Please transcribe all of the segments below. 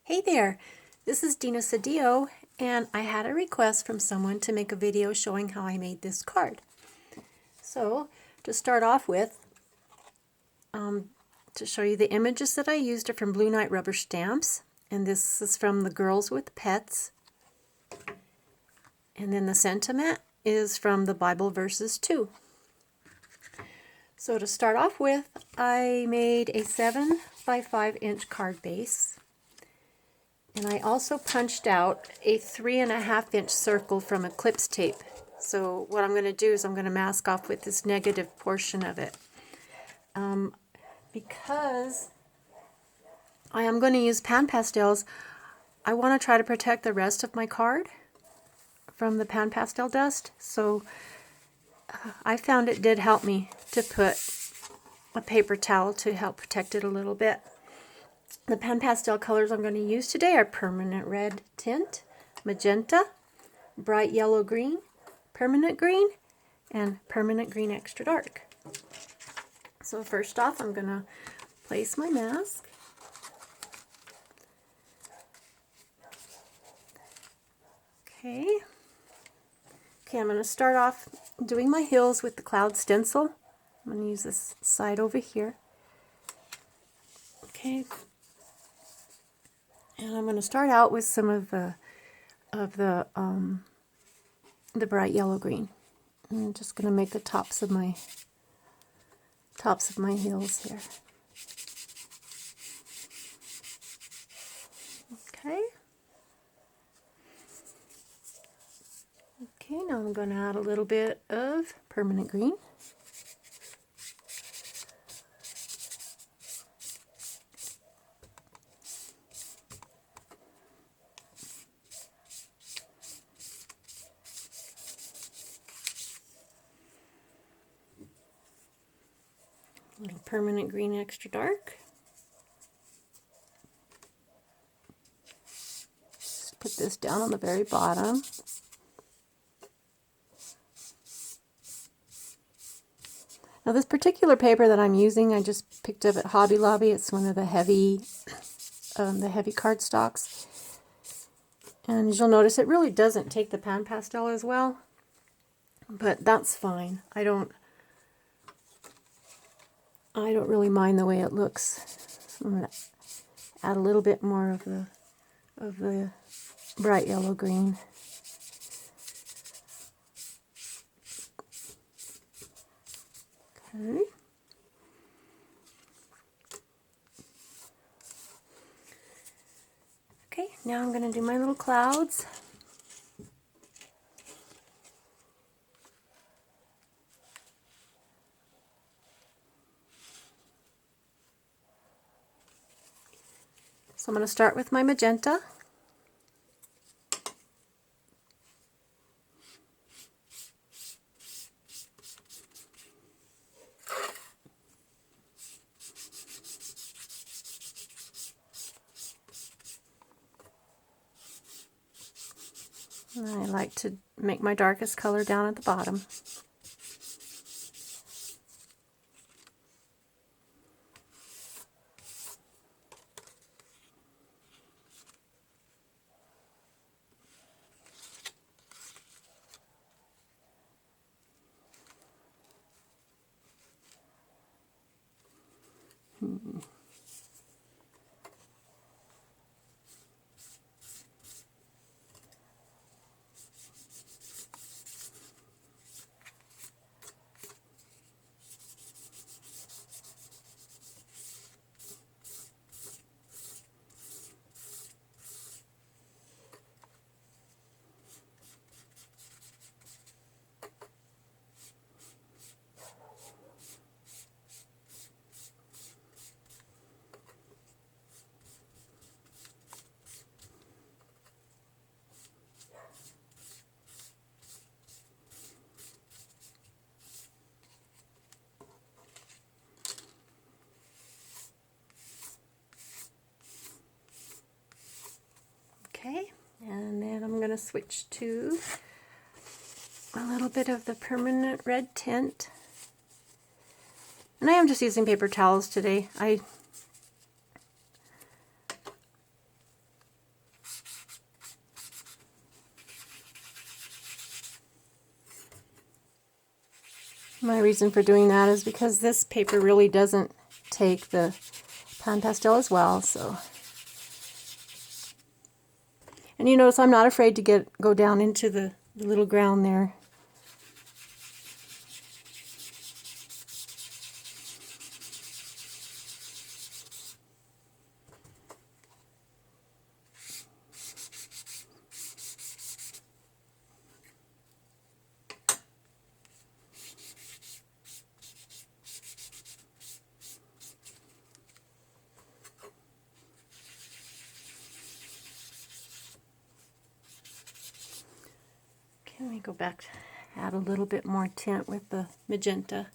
Hey there, this is Dina Cedillo, and I had a request from someone to make a video showing how I made this card. So, to start off with, to show you the images that I used are from Blue Night Rubber Stamps, and this is from the Girls with Pets. And then the sentiment is from the Bible Verses 2. So to start off with, I made a 7 by 5 inch card base. And I also punched out a 3.5 inch circle from Eclipse tape. So what I'm going to do is I'm going to mask off with this negative portion of it. Because I am going to use pan pastels, I want to try to protect the rest of my card from the pan pastel dust. So I found it did help me to put a paper towel to help protect it a little bit. The pan pastel colors I'm going to use today are permanent red tint, magenta, bright yellow green, permanent green, and permanent green extra dark. So first off, I'm going to place my mask. Okay, I'm going to start off doing my hills with the cloud stencil. I'm going to use this side over here. Okay. And I'm going to start out with some of the bright yellow green. I'm just going to make the tops of my hills here. Okay. Okay, now I'm going to add a little bit of permanent green. A little permanent green extra dark. Just put this down on the very bottom. Now this particular paper that I'm using, I just picked up at Hobby Lobby. It's one of the heavy cardstocks. And as you'll notice, it really doesn't take the pan pastel as well, but that's fine. I don't really mind the way it looks. I'm going to add a little bit more of the bright yellow green. Okay. Okay, now I'm going to do my little clouds. So I'm going to start with my magenta. I like to make my darkest color down at the bottom. Okay, and then I'm going to switch to a little bit of the permanent red tint. And I am just using paper towels today. My reason for doing that is because this paper really doesn't take the pan pastel as well, so. And you notice I'm not afraid to go down into the little ground there. Let me go back to add a little bit more tint with the magenta.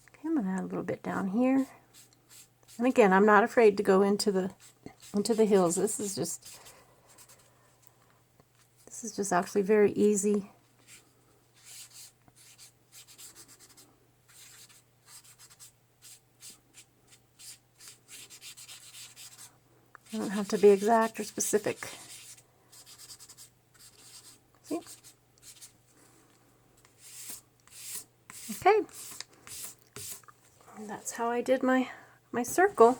Okay, I'm going to add a little bit down here. And again, I'm not afraid to go into the hills. This is just actually very easy. You don't have to be exact or specific. See? Okay. And that's how I did my circle.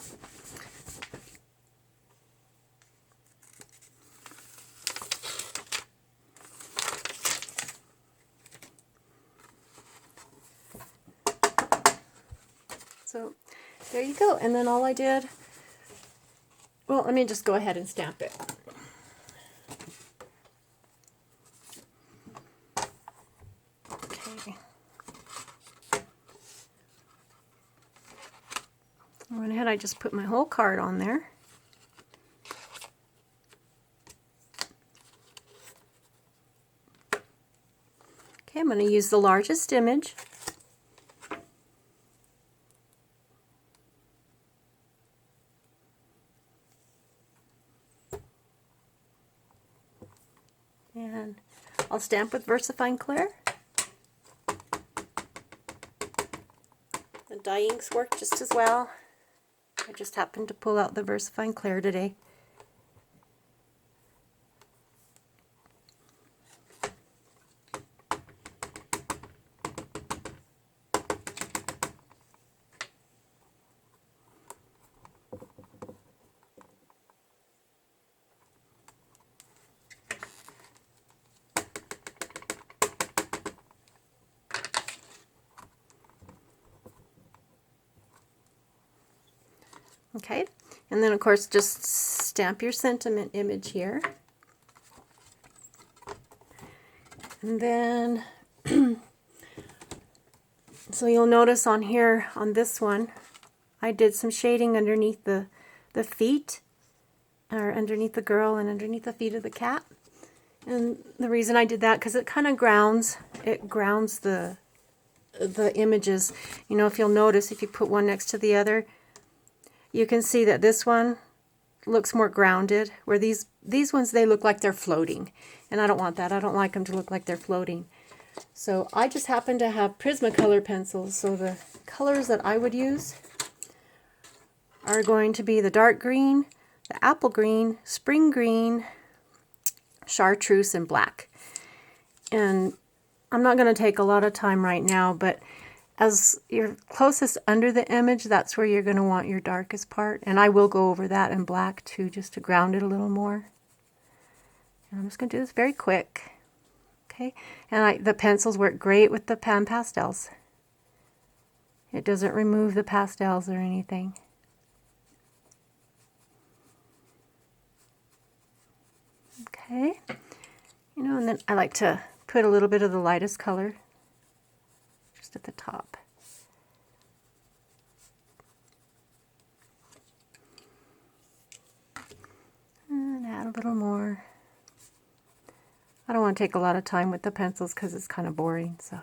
So there you go. And then all I did, well, let me just go ahead and stamp it. Okay. I went ahead, I just put my whole card on there. Okay, I'm going to use the largest image. And I'll stamp with VersaFine Clear. The dye inks work just as well. I just happened to pull out the VersaFine Clear today. Okay, and then of course just stamp your sentiment image here. And then, so you'll notice on here, on this one, I did some shading underneath the feet, or underneath the girl and underneath the feet of the cat. And the reason I did that, because it kind of grounds the images. You know, if you'll notice, if you put one next to the other, you can see that this one looks more grounded, where these ones, they look like they're floating. And I don't want that. I don't like them to look like they're floating. So I just happen to have Prismacolor pencils. So the colors that I would use are going to be the dark green, the apple green, spring green, chartreuse, and black. And I'm not going to take a lot of time right now, but as you're closest under the image, that's where you're going to want your darkest part. And I will go over that in black too, just to ground it a little more. And I'm just going to do this very quick. Okay, and the pencils work great with the pan pastels. It doesn't remove the pastels or anything. Okay, you know, and then I like to put a little bit of the lightest color just at the top. And add a little more. I don't want to take a lot of time with the pencils because it's kind of boring. So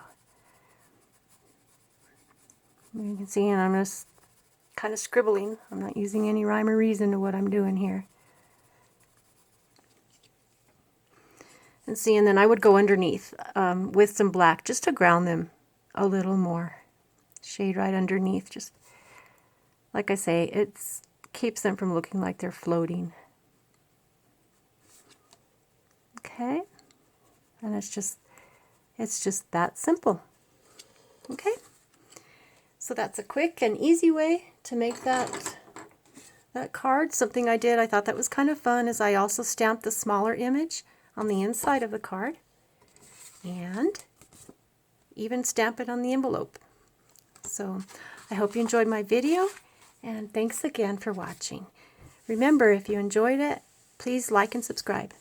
you can see, and I'm just kind of scribbling. I'm not using any rhyme or reason to what I'm doing here. And see, and then I would go underneath with some black just to ground them a little more. Shade right underneath. Just like I say, it's keeps them from looking like they're floating. Okay, and it's just that simple. Okay, so that's a quick and easy way to make that card. Something I did, I thought that was kind of fun, is I also stamped the smaller image on the inside of the card and even stamp it on the envelope. So I hope you enjoyed my video, and thanks again for watching. Remember, if you enjoyed it, please like and subscribe.